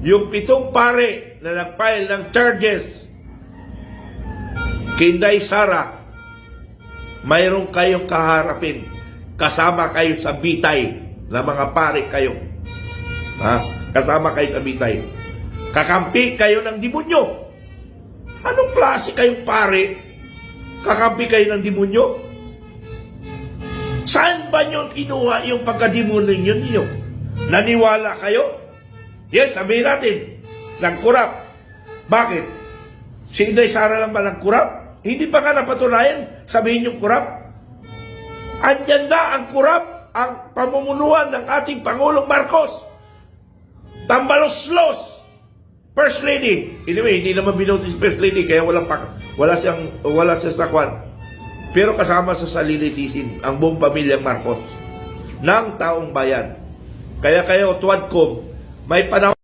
yung 7 pare na nag-file ng charges kay Inday Sara, mayroon kayong kaharapin. Kasama kayo sa bitay na mga pare kayo. Ha? Kasama kayo sa bitay. Kakampi kayo ng demonyo. Anong klase kayong pare? Kakampi kayo ng demonyo? Saan ba nyo kinuha yung pagkademonyo ninyo? Naniwala kayo? Yes, sabihin natin, nagkurap. Bakit? Si Inday Sara lang ba nagkurap? Hindi pa nga napatunayan, sabihin yung kurap. Andyan na ang kurap, ang pamumunuan ng ating Pangulong Marcos. Tambalos-los. First Lady. Anyway, hindi naman binoto si First Lady, kaya wala siya sa kwan. Pero kasama sa lilitisin ang buong pamilyang Marcos ng taong bayan. Kaya kayo, Tuadcom, may panahon